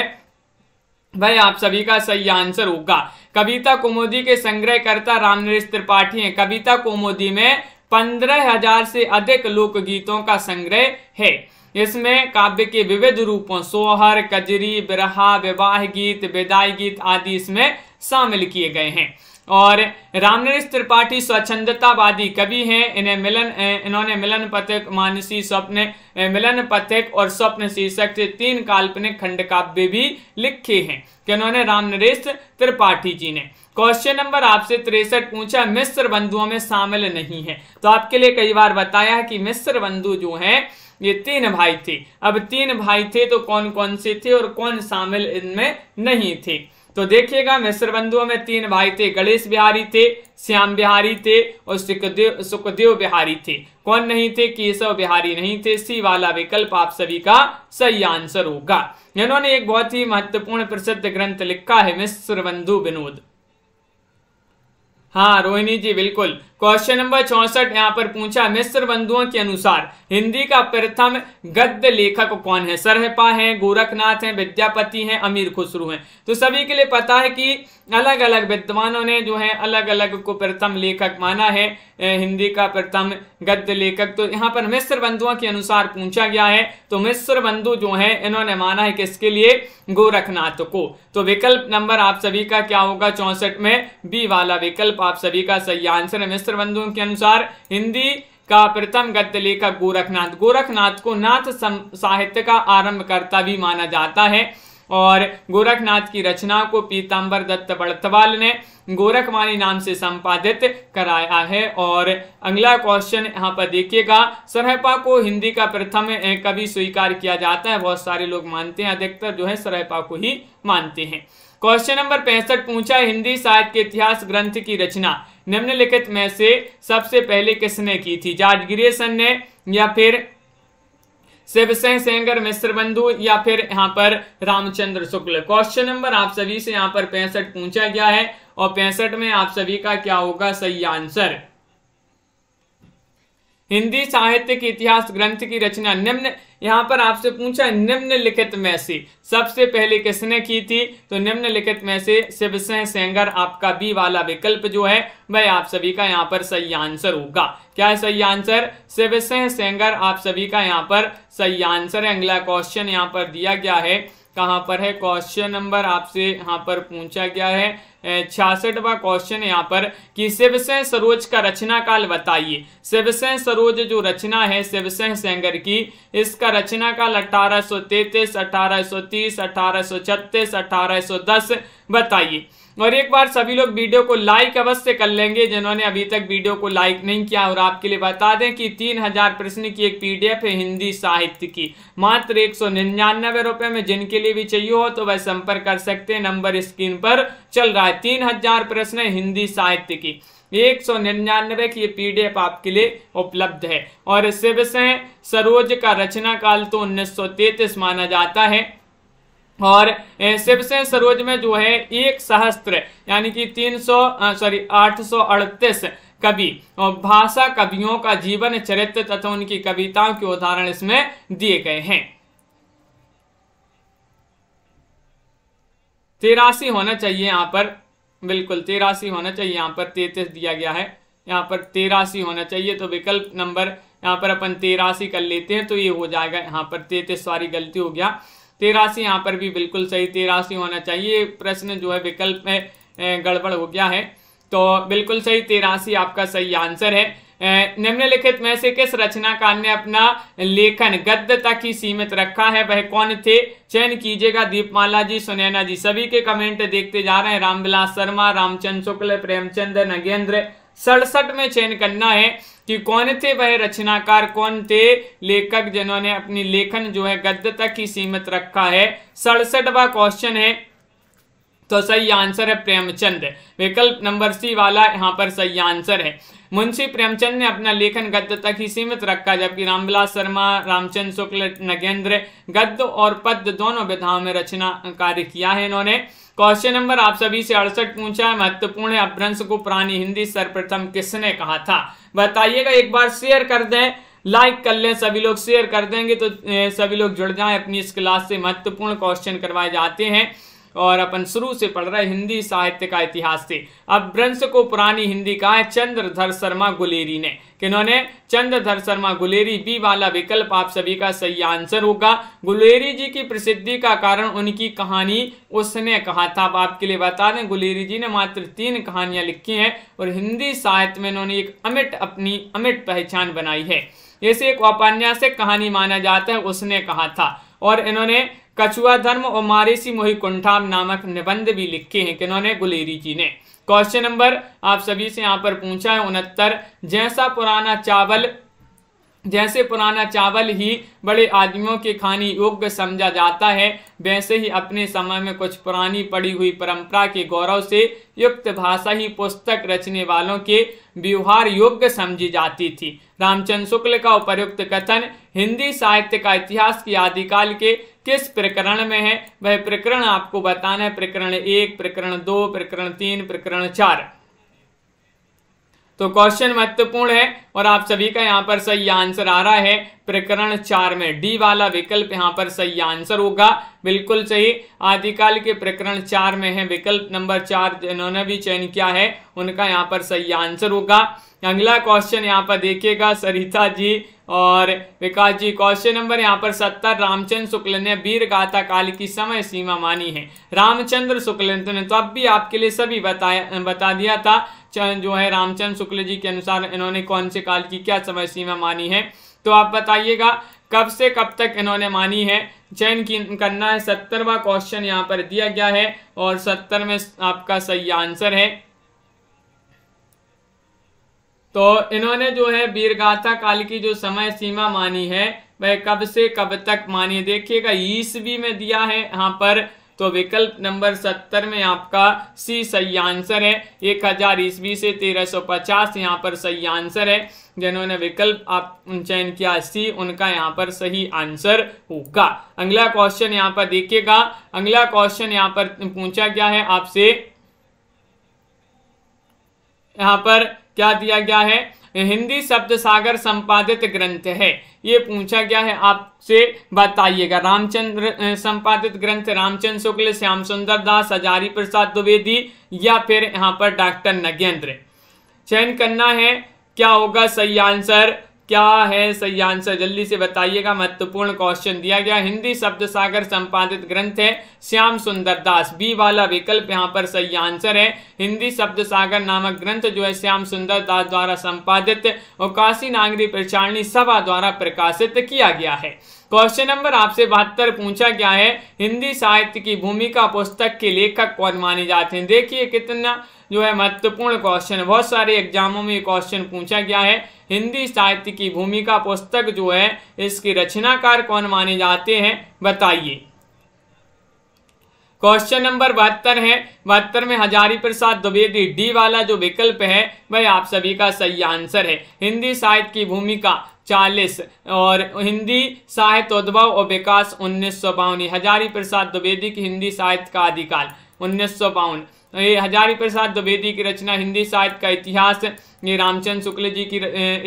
भाई आप सभी का सही आंसर होगा। कविता कौमुदी के संग्रहकर्ता रामनरेश त्रिपाठी हैं। कविता कौमुदी में 15,000 से अधिक लोकगीतों का संग्रह है। इसमें काव्य के विविध रूपों सोहर, कजरी, बिरहा, विवाह गीत, विदाई गीत आदि इसमें शामिल किए गए हैं। और रामनरेश त्रिपाठी स्वच्छंदतावादी कवि हैं। इन्होंने मिलन पथिक, मानसी स्वप्न, मिलन पथिक और स्वप्न शीर्षक से 3 काल्पनिक खंड काव्य भी लिखे हैं कि इन्होंने रामनरेश त्रिपाठी जी ने। क्वेश्चन नंबर आपसे 63 पूछा, मिस्र बंधुओं में शामिल नहीं है। तो आपके लिए कई बार बताया है कि मिस्र बंधु जो हैं ये 3 भाई थे। अब 3 भाई थे तो कौन कौन से थे और कौन शामिल इनमें नहीं थे? तो देखिएगा मिस्र बंधुओं में 3 भाई थे, गणेश बिहारी थे, श्याम बिहारी थे और सुखदेव बिहारी थे। कौन नहीं थे? केशव बिहारी नहीं थे। सी वाला विकल्प आप सभी का सही आंसर होगा। इन्होंने एक बहुत ही महत्वपूर्ण प्रसिद्ध ग्रंथ लिखा है मिस्र बंधु विनोद। हाँ रोहिणी जी बिल्कुल। क्वेश्चन नंबर 64 यहाँ पर पूछा, मिस्र बंधुओं के अनुसार हिंदी का प्रथम गद्य लेखक कौन है? सरहपा है, गोरखनाथ है, विद्यापति हैं, अमीर खुसरो हैं। तो सभी के लिए पता है कि अलग अलग विद्वानों ने जो है अलग अलग को प्रथम लेखक माना है, हिंदी का प्रथम गद्य लेखक। तो यहाँ पर मिस्र बंधुओं के अनुसार पूछा गया है, तो मिस्र बंधु जो है इन्होंने माना है किसके लिए? गोरखनाथ को। तो विकल्प नंबर आप सभी का क्या होगा? 64 में बी वाला विकल्प आप सभी का सही आंसर है। मिस्र बंधुओं के अनुसार हिंदी का प्रथम गद्य लेखक गोरखनाथ। गोरखनाथ को नाथ साहित्य का आरंभकर्ता भी माना जाता है और गोरखनाथ की रचना को पीताम्बर दत्त बड़थवाल ने गोरखवाणी नाम से संपादित कराया है। और अगला क्वेश्चन यहाँ पर देखिएगा, सरहपा को हिंदी का प्रथम कवि स्वीकार किया जाता है। बहुत सारे लोग मानते हैं, अधिकतर जो है सरहपा को ही मानते हैं। क्वेश्चन नंबर 65 पूछा, हिंदी साहित्य के इतिहास ग्रंथ की रचना निम्नलिखित में से सबसे पहले किसने की थी? जॉर्ज ग्रियर्सन ने, या फिर शिवसेन सेंगर मिस्र बंधु, या फिर यहाँ पर रामचंद्र शुक्ल। क्वेश्चन नंबर आप सभी से यहाँ पर 65 पूछा गया है और 65 में आप सभी का क्या होगा सही आंसर? हिंदी साहित्य के इतिहास ग्रंथ की रचना निम्न, यहाँ पर आपसे पूछा निम्नलिखित में से सबसे पहले किसने की थी? तो निम्नलिखित में से शिवसेन सेंगर, आपका बी वाला विकल्प जो है वह आप सभी का यहाँ पर सही आंसर होगा। क्या है सही आंसर? शिवसेन सेंगर आप सभी का यहाँ पर सही आंसर है। अगला क्वेश्चन यहाँ पर दिया गया है, कहाँ पर है? क्वेश्चन नंबर आपसे यहाँ पर पूछा गया है 66वां क्वेश्चन यहाँ पर कि शिवसेन सरोज का रचना काल बताइए। शिवसेन सरोज जो रचना है शिवसेन सेंगर की, इसका रचना काल 1833, 1830, 1836, 1810 बताइए। और एक बार सभी लोग वीडियो को लाइक अवश्य कर लेंगे जिन्होंने अभी तक वीडियो को लाइक नहीं किया। और आपके लिए बता दें कि 3000 प्रश्न की एक पीडीएफ है हिंदी साहित्य की, मात्र 199 रुपए में। जिनके लिए भी चाहिए हो तो वह संपर्क कर सकते हैं, नंबर स्क्रीन पर चल रहा है। 3000 प्रश्न हिंदी साहित्य की 199 की पीडीएफ आपके लिए उपलब्ध है। और शिवसेन सरोज का रचना काल तो 1933 माना जाता है। और शिवसेन सरोज में जो है 1 सहस्त्र यानी कि 838 कवि और भाषा कवियों का जीवन चरित्र तथा उनकी कविताओं के उदाहरण इसमें दिए गए हैं। 83 होना चाहिए यहाँ पर, बिल्कुल 83 होना चाहिए। यहाँ पर 33 दिया गया है, यहाँ पर 83 होना चाहिए। तो विकल्प नंबर यहाँ पर अपन 83 कर लेते हैं तो ये हो जाएगा। यहाँ पर 33 सारी गलती हो गया, 83 यहाँ पर भी बिल्कुल सही 83 होना चाहिए। प्रश्न जो है विकल्प में गड़बड़ हो गया है, तो बिल्कुल सही 83 आपका सही आंसर है। निम्नलिखित में से किस रचनाकार ने अपना लेखन गद्य तक ही सीमित रखा है? वह कौन थे? चयन कीजिएगा। दीपमाला जी, सुनैना जी, सभी के कमेंट देखते जा रहे हैं। रामविलास शर्मा, रामचंद्र शुक्ल, प्रेमचंद, नगेंद्र। 67 में चयन करना है कि कौन थे वह रचनाकार, कौन थे लेखक जिन्होंने अपनी लेखन जो है गद्य तक ही सीमित रखा है। 67वां क्वेश्चन है, तो सही आंसर है प्रेमचंद। विकल्प नंबर सी वाला यहाँ पर सही आंसर है। मुंशी प्रेमचंद ने अपना लेखन गद्य तक ही सीमित रखा, जबकि रामविलास शर्मा, रामचंद्र शुक्ल, नगेंद्र गद्य और पद्य दोनों विधाओं में रचना कार्य किया है इन्होंने। क्वेश्चन नंबर आप सभी से 68 पूछा है, महत्वपूर्ण है, अपभ्रंश को पुरानी हिंदी सर्वप्रथम किसने कहा था? बताइएगा। एक बार शेयर कर दें, लाइक कर लें, सभी लोग शेयर कर देंगे तो सभी लोग जुड़ जाएं अपनी इस क्लास से। महत्वपूर्ण क्वेश्चन करवाए जाते हैं और अपन शुरू से पढ़ रहे हिंदी साहित्य का इतिहास से। अपभ्रंश को पुरानी हिंदी कहा है चंद्रधर शर्मा गुलेरी ने। किन्होंने? चंद्रधर शर्मा गुलेरी, बी वाला विकल्प आप सभी का सही आंसर होगा। गुलेरी जी की प्रसिद्धि का कारण उनकी कहानी उसने कहा था। अब आपके लिए बता दें गुलेरी जी ने मात्र 3 कहानियां लिखी हैं और हिंदी साहित्य में इन्होंने एक अपनी अमिट पहचान बनाई है। इसे एक औपन्यासिक कहानी माना जाता है, उसने कहा था। और इन्होंने कछुआ धर्म और मारेसी मोहि कुंठाम नामक निबंध भी लिखे हैं। किन्होंने? गुलेरी जी ने। क्वेश्चन नंबर आप सभी से यहाँ पर पूछा है 69, जैसे पुराना चावल ही बड़े आदमियों के खाने योग्य समझा जाता है, वैसे ही अपने समय में कुछ पुरानी पड़ी हुई परंपरा के गौरव से युक्त भाषा ही पुस्तक रचने वालों के व्यवहार योग्य समझी जाती थी। रामचंद्र शुक्ल का उपर्युक्त कथन हिंदी साहित्य का इतिहास की आदिकाल के किस प्रकरण में है? वह प्रकरण आपको बताना है। प्रकरण 1, प्रकरण 2, प्रकरण 3, प्रकरण 4। तो क्वेश्चन महत्वपूर्ण है और आप सभी का यहाँ पर सही आंसर आ रहा है प्रकरण 4 में। डी वाला विकल्प यहाँ पर सही आंसर होगा, बिल्कुल सही। आदिकाल के प्रकरण 4 में है विकल्प नंबर 4, जिन्होंने भी चयन किया है उनका यहाँ पर सही आंसर होगा। अगला क्वेश्चन यहाँ पर देखिएगा सरिता जी और विकास जी। क्वेश्चन नंबर यहाँ पर 70, रामचंद्र शुक्ल ने वीर गाथा काल की समय सीमा मानी है। रामचंद्र शुक्ल ने तो अब भी आपके लिए सभी बता दिया था, जो है रामचंद्र शुक्ल जी के अनुसार इन्होंने कौन से काल की क्या समय सीमा मानी है। तो आप बताइएगा कब से कब तक इन्होंने मानी है, चयन करना है। 70वां क्वेश्चन यहाँ पर दिया गया है और 70 में आपका सही आंसर है। तो इन्होंने जो है वीरगाथा काल की जो समय सीमा मानी है वह कब से कब तक मानी है। देखिएगा ईस्वी में दिया है यहाँ पर, तो विकल्प नंबर 70 में आपका सी सही आंसर है। 1000 ईस्वी से 1350 यहाँ पर सही आंसर है। जिन्होंने विकल्प आप चयन किया सी, उनका यहाँ पर सही आंसर होगा। अगला क्वेश्चन यहाँ पर देखिएगा, अगला क्वेश्चन यहाँ पर पूछा गया है आपसे, यहाँ पर क्या दिया गया है, हिंदी शब्द सागर संपादित ग्रंथ है, ये पूछा गया है आपसे, बताइएगा। रामचंद्र संपादित ग्रंथ रामचंद्र शुक्ल, श्याम सुंदर दास, हजारी प्रसाद द्विवेदी या फिर यहाँ पर डॉक्टर नगेंद्र। चयन करना है, क्या होगा सही आंसर, क्या है सही आंसर, जल्दी से बताइएगा। महत्वपूर्ण क्वेश्चन दिया गया, हिंदी शब्द सागर संपादित ग्रंथ है श्याम सुंदर दास, बी वाला विकल्प यहाँ पर सही आंसर है। हिंदी शब्द सागर नामक ग्रंथ जो है श्याम सुंदर दास द्वारा संपादित और काशी नागरी प्रचारणी सभा द्वारा प्रकाशित किया गया है। क्वेश्चन नंबर आपसे 72 पूछा गया है, हिंदी साहित्य की भूमिका पुस्तक के लेखक कौन माने जाते हैं। देखिए कितना जो है महत्वपूर्ण क्वेश्चन, बहुत सारे एग्जामों में क्वेश्चन पूछा गया है। हिंदी साहित्य की भूमिका पुस्तक जो है इसके रचनाकार कौन माने जाते हैं, बताइए। क्वेश्चन नंबर 72 है, 72 में हजारी प्रसाद द्विवेदी, डी वाला जो विकल्प है वह आप सभी का सही आंसर है। हिंदी साहित्य की भूमिका 40 और हिंदी साहित्य उद्भव और विकास 1952। हजारी प्रसाद द्विवेदी की हिंदी साहित्य का आदिकाल 1952। ये हजारी प्रसाद द्विवेदी की रचना हिंदी साहित्य का इतिहास, ये रामचंद्र शुक्ल जी की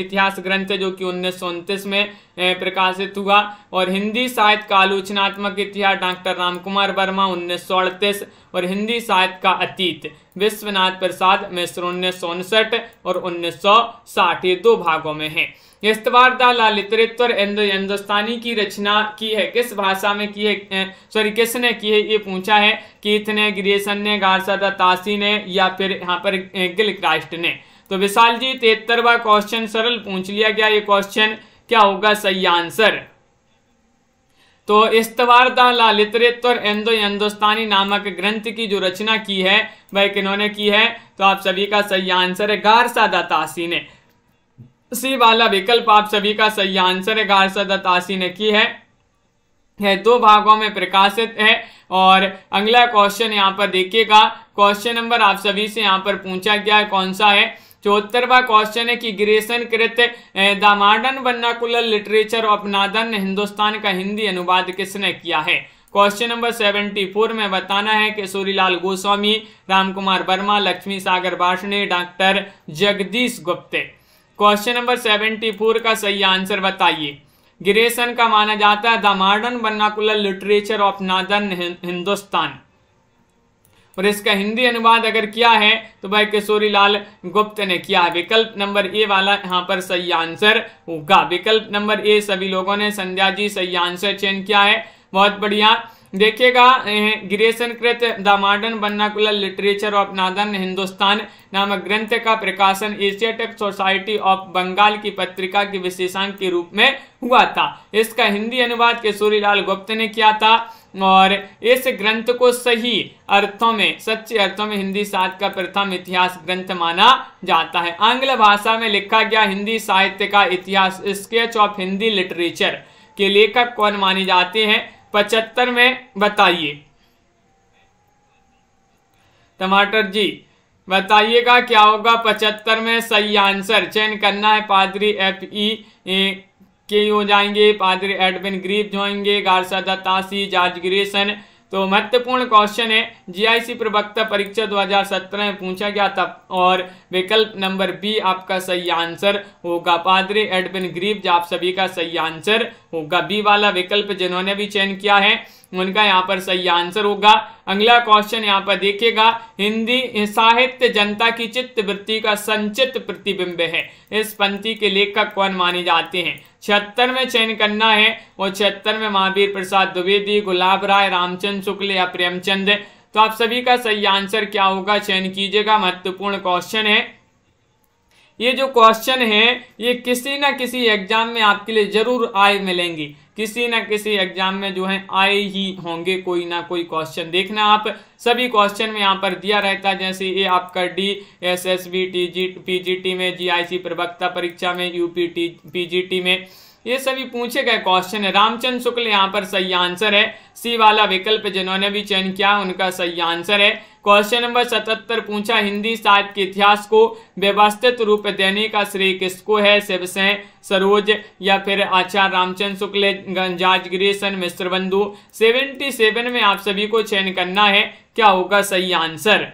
इतिहास ग्रंथ है जो कि 1929 में प्रकाशित हुआ। और हिंदी साहित्य का आलोचनात्मक इतिहास डॉक्टर रामकुमार वर्मा 1938 और हिंदी साहित्य का अतीत विश्वनाथ प्रसाद मिश्र 1959 और 1960, ये 2 भागों में है। इस्तवारदा लिटरेचर हिंदुस्तानी की रचना की है, किस भाषा में की है, किसने की है, ये पूछा है। कीथ ने, ग्रेसन ने, गार्सा तासी ने या फिर यहाँ पर गिलक्राइस्ट ने। तो विशाल जी 73वां क्वेश्चन सरल पूछ लिया गया, ये क्वेश्चन क्या होगा सही आंसर। तो इस्तवारदा लिटरेचर हिंदुस्तानी नामक ग्रंथ की जो रचना की है वह किन्होंने की है, तो आप सभी का सही आंसर है गार्सा तासी ने। सी वाला विकल्प आप सभी का सही आंसर है, गार्सा तासी ने की है। 2 भागों में प्रकाशित है। और अगला क्वेश्चन यहाँ पर देखिएगा, क्वेश्चन नंबर आप सभी से यहाँ पर पूछा गया है, कौन सा है, 74वां क्वेश्चन है कि ग्रेसन कृत the modern vernacular literature of northern Hindustan का हिंदी अनुवाद किसने किया है। क्वेश्चन नंबर 74 में बताना है कि सूरीलाल गोस्वामी, रामकुमार वर्मा, लक्ष्मी सागर भाषणे, doctor Jagdish Gupte. Question number 74 का सही आंसर बताइए। ग्रेसन का माना जाता है the modern vernacular literature of northern Hindustan और इसका हिंदी अनुवाद अगर किया है तो भाई किशोरीलाल गुप्त ने किया है। विकल्प नंबर ए वाला यहाँ पर सही आंसर होगा। विकल्प नंबर ए सभी लोगों ने, संध्या जी सही आंसर चयन किया है, बहुत बढ़िया। देखिएगा ग्रेसन कृत the modern vernacular literature of northern Hindustan नामक ग्रंथ का प्रकाशन एशियाटिक सोसाइटी ऑफ बंगाल की पत्रिका के विशेषांक के रूप में हुआ था। इसका हिंदी अनुवाद किशोरीलाल गुप्त ने किया था और इस ग्रंथ को सही अर्थों में, सच्चे अर्थों में हिंदी साहित्य का प्रथम इतिहास ग्रंथ माना जाता है। आंग्ल भाषा में लिखा गया हिंदी साहित्य का इतिहास स्केच ऑफ हिंदी लिटरेचर के लेखक कौन माने जाते हैं, 75 में बताइए। टमाटर जी बताइएगा क्या होगा 75 में सही आंसर। चयन करना है, पादरी FE के हो जाएंगे, पादरी एडविन ग्रीव जो होंगे, गार्सा तासी, जॉर्ज ग्रेसन तो महत्वपूर्ण क्वेश्चन है, जीआईसी प्रवक्ता परीक्षा 2017 में पूछा गया था और विकल्प नंबर बी आपका सही आंसर होगा। पादरी एडविन ग्रीव्स आप सभी का सही आंसर होगा। बी वाला विकल्प जिन्होंने भी चयन किया है उनका यहाँ पर सही आंसर होगा। अगला क्वेश्चन यहाँ पर देखिएगा, हिंदी साहित्य जनता की चित्त वृत्ति का संचित प्रतिबिंब है, इस पंक्ति के लेखक कौन माने जाते हैं। 76 में चयन करना है और 76 में महावीर प्रसाद द्विवेदी, गुलाब राय, रामचंद्र शुक्ल या प्रेमचंद। तो आप सभी का सही आंसर क्या होगा, चयन कीजिएगा। महत्वपूर्ण क्वेश्चन है। ये जो क्वेश्चन है ये किसी ना किसी एग्जाम में आपके लिए जरूर आए मिलेंगी, किसी ना किसी एग्जाम में जो है आए ही होंगे कोई ना कोई क्वेश्चन। देखना आप सभी क्वेश्चन में यहाँ पर दिया रहता है, जैसे ये आपका DSSB PGT में, GIC प्रवक्ता परीक्षा में, UP PGT में, ये सभी पूछे गए क्वेश्चन है। रामचंद्र शुक्ल यहाँ पर सही आंसर है। सी वाला विकल्प जिन्होंने भी चयन किया उनका सही आंसर है। क्वेश्चन नंबर 77 पूछा, हिंदी साहित्य के इतिहास को व्यवस्थित रूप देने का श्रेय किसको है, शिवसेन, सरोज या फिर आचार्य रामचंद्र शुक्ल, जॉर्ज ग्रेसन, मिश्र बंधु। 77 में आप सभी को चयन करना है, क्या होगा सही आंसर।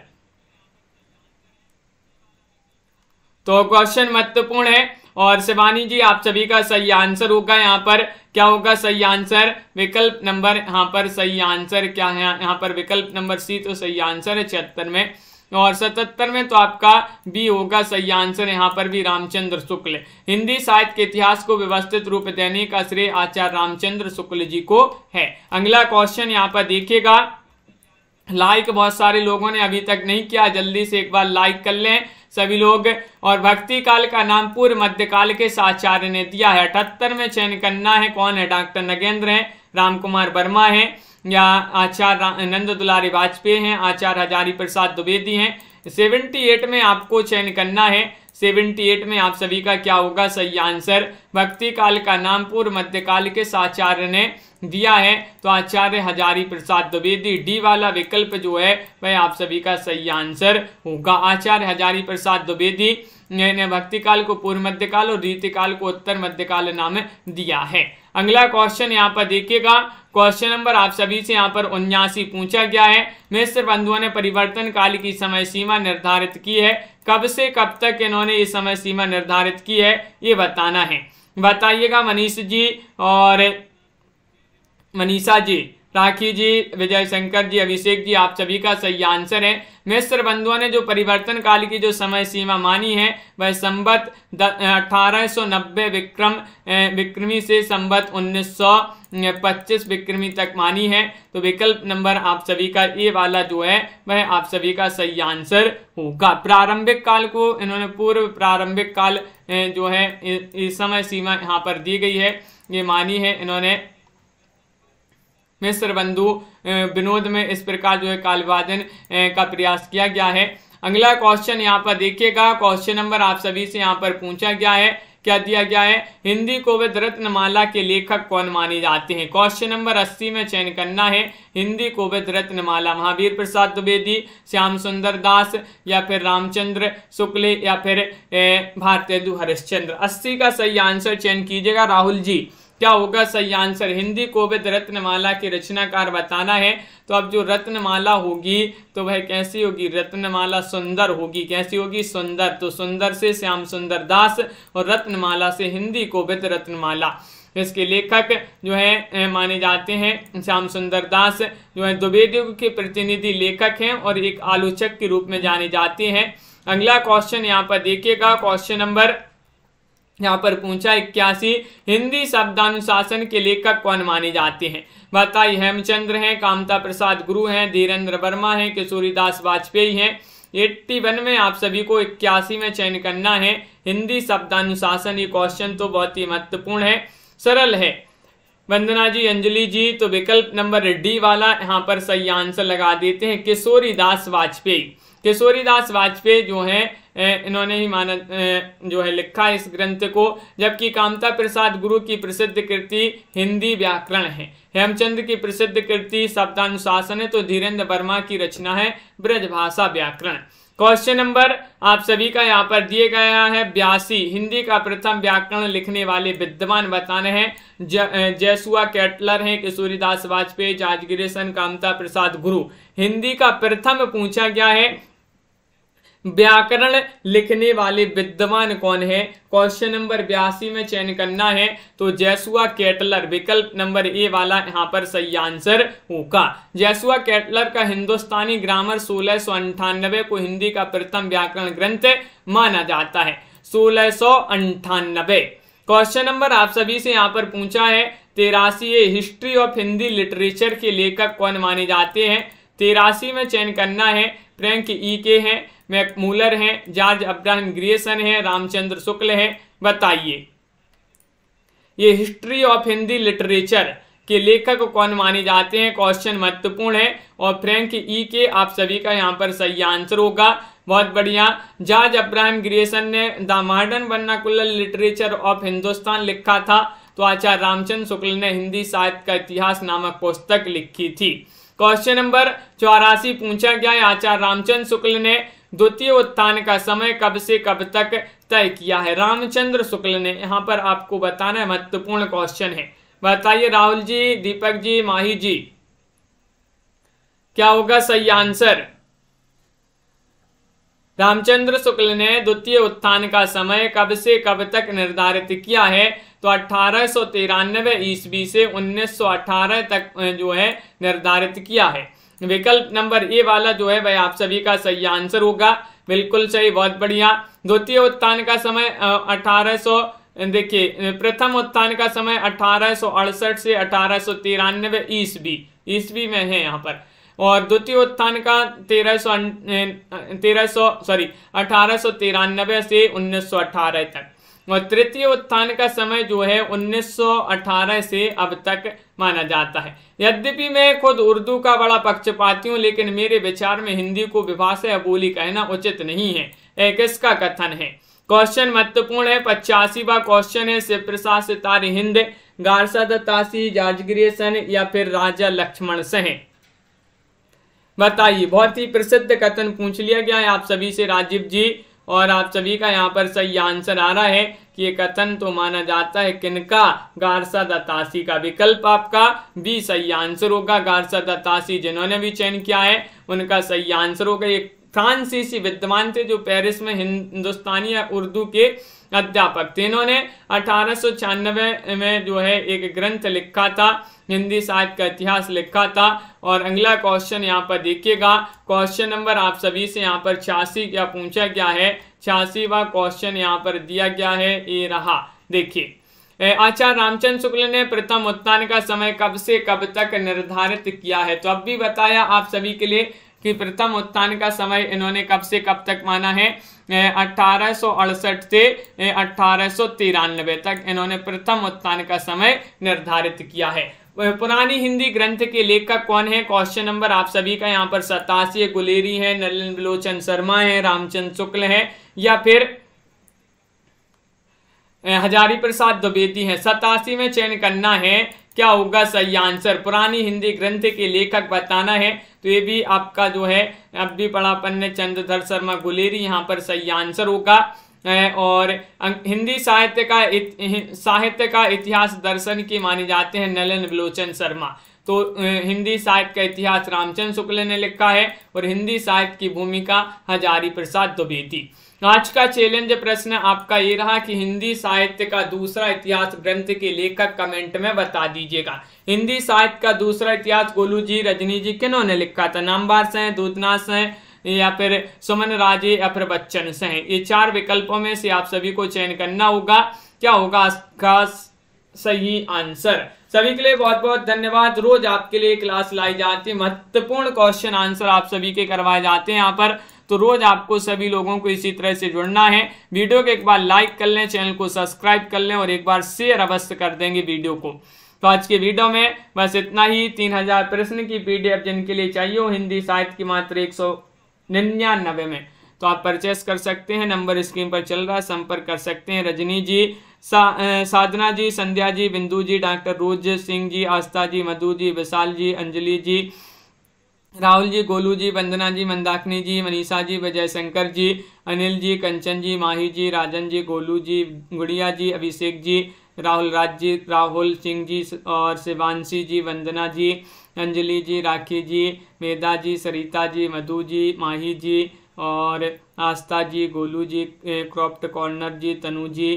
तो क्वेश्चन महत्वपूर्ण है और शिवानी जी आप सभी का सही आंसर होगा। यहाँ पर क्या होगा सही आंसर, विकल्प नंबर यहाँ पर सही आंसर क्या है, यहाँ पर विकल्प नंबर सी तो सही आंसर है 76 में, और 77 में तो आपका बी होगा सही आंसर। यहाँ पर भी रामचंद्र शुक्ल। हिंदी साहित्य के इतिहास को व्यवस्थित रूप देने का श्रेय आचार्य रामचंद्र शुक्ल जी को है। अगला क्वेश्चन यहाँ पर देखिएगा, लाइक बहुत सारे लोगों ने अभी तक नहीं किया, जल्दी से एक बार लाइक कर लें सभी लोग। और भक्ति काल का नाम पूर्व मध्यकाल के आचार्य ने दिया है। 78 में चयन करना है, कौन है, डॉक्टर नगेंद्र हैं, राम कुमार वर्मा है या आचार्य नंद दुलारी वाजपेयी हैं, आचार्य हजारी प्रसाद द्विवेदी हैं। 78 में आपको चयन करना है, 78 में आप सभी का क्या होगा सही आंसर। भक्ति काल का नाम पूर्व मध्यकाल के आचार्य ने दिया है तो आचार्य हजारी प्रसाद द्विवेदी। डी वाला विकल्प जो है वह आप सभी का सही आंसर होगा। आचार्य हजारी प्रसाद द्विवेदी ने भक्ति काल को पूर्व मध्यकाल और रीतिकाल को उत्तर मध्यकाल नाम दिया है। अगला क्वेश्चन यहाँ पर देखिएगा, क्वेश्चन नंबर आप सभी से यहाँ पर 79 पूछा गया है। मिश्र बंधुओं ने परिवर्तन काल की समय सीमा निर्धारित की है, कब से कब तक इन्होंने ये समय सीमा निर्धारित की है ये बताना है। बताइएगा मनीष जी और मनीषा जी, राखी जी, विजय शंकर जी, अभिषेक जी, आप सभी का सही आंसर है। मिश्र बंधुओं ने जो परिवर्तन काल की जो समय सीमा मानी है वह संवत 1890 विक्रमी से संवत 1925 विक्रमी तक मानी है। तो विकल्प नंबर आप सभी का ए वाला जो है वह आप सभी का सही आंसर होगा। प्रारंभिक काल को इन्होंने पूर्व प्रारंभिक काल जो है इस समय सीमा यहाँ पर दी गई है, ये मानी है इन्होंने मिश्र बंधु विनोद में। इस प्रकार जो है काल विभाजन का प्रयास किया गया है। अगला क्वेश्चन यहाँ पर देखिएगा, क्वेश्चन नंबर आप सभी से यहाँ पर पूछा गया है, क्या दिया गया है, हिंदी कोविद रत्नमाला के लेखक कौन माने जाते हैं। क्वेश्चन नंबर 80 में चयन करना है, हिंदी कोविद रत्नमाला महावीर प्रसाद द्विवेदी, श्याम सुंदर दास या फिर रामचंद्र शुक्ल या फिर भारतेंदु हरिश्चंद्र। 80 का सही आंसर चयन कीजिएगा। राहुल जी क्या होगा सही आंसर, हिंदी कोविद रत्नमाला के रचनाकार बताना है। तो अब जो रत्नमाला होगी तो वह कैसी होगी, रत्नमाला सुंदर होगी। कैसी होगी, सुंदर। तो सुंदर से श्याम सुंदर दास और रत्नमाला से हिंदी कोविद रत्नमाला। इसके लेखक जो है माने जाते हैं श्याम सुंदर दास, जो है द्विवेदी के प्रतिनिधि लेखक हैं और एक आलोचक के रूप में जाने जाते हैं। अगला क्वेश्चन यहाँ पर देखिएगा, क्वेश्चन नंबर यहाँ पर पूछा 81, हिंदी शब्दानुशासन के लेखक कौन माने जाते हैं। बताइए, हेमचंद्र हैं, कामता प्रसाद गुरु हैं, धीरेन्द्र वर्मा हैं, किशोरीदास वाजपेयी हैं। 81 में आप सभी को 81 में चयन करना है, हिंदी शब्दानुशासन। ये क्वेश्चन तो बहुत ही महत्वपूर्ण है, सरल है। वंदना जी, अंजलि जी, तो विकल्प नंबर डी वाला यहाँ पर सही आंसर लगा देते हैं, किशोरीदास वाजपेयी। किशोरीदास वाजपेयी जो है इन्होंने ही माना जो है लिखा है इस ग्रंथ को, जबकि कामता प्रसाद गुरु की प्रसिद्ध कृति हिंदी व्याकरण है, हेमचंद्र की प्रसिद्ध कृति शब्दानुशासन है, तो धीरेन्द्र वर्मा की रचना है ब्रजभाषा व्याकरण। क्वेश्चन नंबर आप सभी का यहाँ पर दिए गया है 82। हिंदी का प्रथम व्याकरण लिखने वाले विद्वान बताने हैं। जयसुआ केटलर हैं, किशोरीदास वाजपेयी, जॉर्ज ग्रियर्सन, कामता प्रसाद गुरु। हिंदी का प्रथम पूछा गया है व्याकरण लिखने वाले विद्वान कौन है। क्वेश्चन नंबर 82 में चयन करना है तो जयसुआ केटलर, विकल्प नंबर ए वाला यहाँ पर सही आंसर होगा। जयसुआ केटलर का हिंदुस्तानी ग्रामर 1698 को हिंदी का प्रथम व्याकरण ग्रंथ माना जाता है। 1698। क्वेश्चन नंबर आप सभी से यहाँ पर पूछा है 83 हिस्ट्री ऑफ हिंदी लिटरेचर के लेखक कौन माने जाते हैं। 83 में चयन करना है फ्रैंक ईके हैं, मैकमूलर हैं, जॉर्ज अब्राहम ग्रियर्सन हैं, रामचंद्र शुक्ल हैं। बताइए ये हिस्ट्री ऑफ हिंदी लिटरेचर के लेखक कौन माने जाते हैं। क्वेश्चन महत्वपूर्ण है और फ्रैंक ईके आप सभी का यहाँ पर सही आंसर होगा। बहुत बढ़िया। जॉर्ज अब्राहम ग्रियर्सन ने the modern vernacular literature of Hindustan लिखा था, तो आचार्य रामचंद्र शुक्ल ने हिंदी साहित्य का इतिहास नामक पुस्तक लिखी थी। क्वेश्चन नंबर 84 पूछा गया है आचार्य रामचंद्र शुक्ल ने द्वितीय उत्थान का समय कब से कब तक तय किया है। रामचंद्र शुक्ल ने, यहाँ पर आपको बताना है, महत्वपूर्ण क्वेश्चन है। बताइए राहुल जी, दीपक जी, माही जी, क्या होगा सही आंसर। रामचंद्र शुक्ल ने द्वितीय उत्थान का समय कब से कब तक निर्धारित किया है, तो 1893 ईस्वी से 1918 तक जो है निर्धारित किया है। विकल्प नंबर ए वाला जो है वह आप सभी का सही आंसर होगा। बिल्कुल सही, बहुत बढ़िया। द्वितीय उत्थान का समय 1800, देखिए प्रथम उत्थान का समय 1868 से 1893 ईस्वी में है यहाँ पर, और द्वितीय उत्थान का 1893 से 1918 तक, और तृतीय उत्थान का समय जो है 1918 से अब तक माना जाता है। यद्यपि मैं खुद उर्दू का बड़ा पक्षपाती हूं, लेकिन मेरे विचार में हिंदी को विभाषा या बोली कहना उचित नहीं है। यह किसका कथन है। क्वेश्चन महत्वपूर्ण है। 85वां क्वेश्चन है शिव प्रसाद सितारे हिंद, गारसा दत्तासी, जॉर्ज ग्रियर्सन या फिर राजा लक्ष्मण सिंह। बताइए, बहुत ही प्रसिद्ध कथन पूछ लिया गया है आप सभी से राजीव जी, और आप सभी का यहाँ पर सही आंसर आ रहा है कि ये कथन तो माना जाता है किनका, गारसा दत्तासी का। विकल्प आपका बी सही आंसर होगा। गारसा दत्तासी जिन्होंने भी चयन किया है उनका सही आंसर होगा। एक फ्रांसीसी विद्वान थे जो पेरिस में हिंदुस्तानी या उर्दू के अध्यापक थे। इन्होंने 1896 में जो है एक ग्रंथ लिखा था, हिंदी साहित्य का इतिहास लिखा था। और अगला क्वेश्चन यहाँ पर देखिएगा, क्वेश्चन नंबर आप सभी से यहाँ पर 86 क्या पूछा गया है। 86वां क्वेश्चन यहाँ पर दिया गया है, ये रहा। देखिए आचार्य रामचंद्र शुक्ल ने प्रथम उत्थान का समय कब से कब तक निर्धारित किया है। तो अब भी बताया आप सभी के लिए कि प्रथम उत्थान का समय इन्होंने कब से कब तक माना है। 1868 से 1893 तक इन्होंने प्रथम उत्थान का समय निर्धारित किया है। पुरानी हिंदी ग्रंथ के लेखक कौन है। क्वेश्चन नंबर आप सभी का यहाँ पर 87 गुलेरी है, नलिन विलोचन शर्मा है, रामचंद्र शुक्ल है या फिर हजारी प्रसाद द्विवेदी है। 87 में चयन करना है, क्या होगा सही आंसर। पुरानी हिंदी ग्रंथ के लेखक बताना है, तो ये भी आपका जो है अब भी पढ़ा पन्ने चंद्रधर शर्मा गुलेरी यहाँ पर सही आंसर होगा। और हिंदी साहित्य का इतिहास दर्शन की माने जाते हैं नलिन विलोचन शर्मा। तो हिंदी साहित्य का इतिहास रामचंद्र शुक्ल ने लिखा है और हिंदी साहित्य की भूमिका हजारी प्रसाद द्विवेदी। आज का चैलेंज प्रश्न आपका ये रहा कि हिंदी साहित्य का दूसरा इतिहास ग्रंथ के लेखक कमेंट में बता दीजिएगा। हिंदी साहित्य का दूसरा इतिहास गोलू जी, रजनी जी किन्होंने लिखा था। नामवार से, दूधनाथ से या फिर सुमन राजे या फिर बच्चन से। ये 4 विकल्पों में से आप सभी को चयन करना होगा, क्या होगा इसका सही आंसर। सभी के लिए बहुत बहुत धन्यवाद। रोज आपके लिए क्लास लाई जाती है, महत्वपूर्ण क्वेश्चन आंसर आप सभी के करवाए जाते हैं यहाँ पर। तो रोज आपको सभी लोगों को इसी तरह से जुड़ना है। वीडियो को एक बार लाइक कर लें, चैनल को सब्सक्राइब कर लें और एक बार शेयर अवश्य कर देंगे वीडियो को। तो आज के वीडियो में बस इतना ही। 3000 प्रश्न की PDF जिनके लिए चाहिए हो हिंदी साहित्य की मात्र 199 में, तो आप परचेस कर सकते हैं। नंबर स्क्रीन पर चल रहा है, संपर्क कर सकते हैं। रजनी जी, साधना जी, संध्या जी, बिंदु जी, डॉक्टर रोज सिंह जी, आस्था जी, मधु जी, विशाल जी, अंजलि जी, राहुल जी, गोलू जी, वंदना जी, मंदाकिनी जी, मनीषा जी, विजय शंकर जी, अनिल जी, कंचन जी, माही जी, राजन जी, गोलू जी, गुड़िया जी, अभिषेक जी, राहुल राज जी, राहुल सिंह जी और शिवांशी जी, वंदना जी, अंजलि जी, राखी जी, मेधा जी, सरिता जी, मधु जी, माही जी और आस्था जी, गोलू जी, क्रॉफ्ट कॉर्नर जी, तनु जी,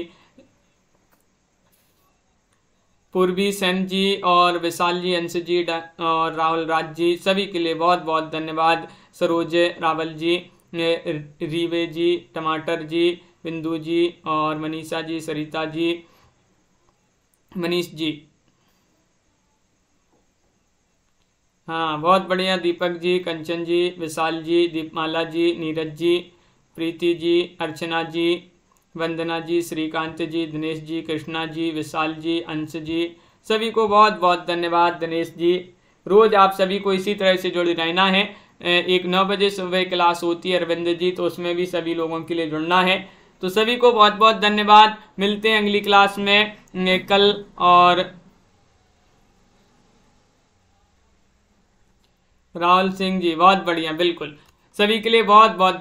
पूर्वी सेन जी और विशाल जी, अंश जी और राहुल राज जी, सभी के लिए बहुत बहुत धन्यवाद। सरोज रावल जी, रीवे जी, टमाटर जी, बिंदु जी और मनीषा जी, सरिता जी, मनीष जी, हाँ बहुत बढ़िया, दीपक जी, कंचन जी, विशाल जी, दीपमाला जी, नीरज जी, प्रीति जी, अर्चना जी, वंदना जी, श्रीकांत जी, दिनेश जी, कृष्णा जी, विशाल जी, अंश जी, सभी को बहुत बहुत धन्यवाद। दिनेश जी, रोज आप सभी को इसी तरह से जुड़े रहना है। एक 9 बजे सुबह क्लास होती है अरविंद जी, तो उसमें भी सभी लोगों के लिए जुड़ना है। तो सभी को बहुत बहुत धन्यवाद। मिलते हैं अगली क्लास में कल। और राहुल सिंह जी बहुत बढ़िया, बिल्कुल सभी के लिए बहुत बहुत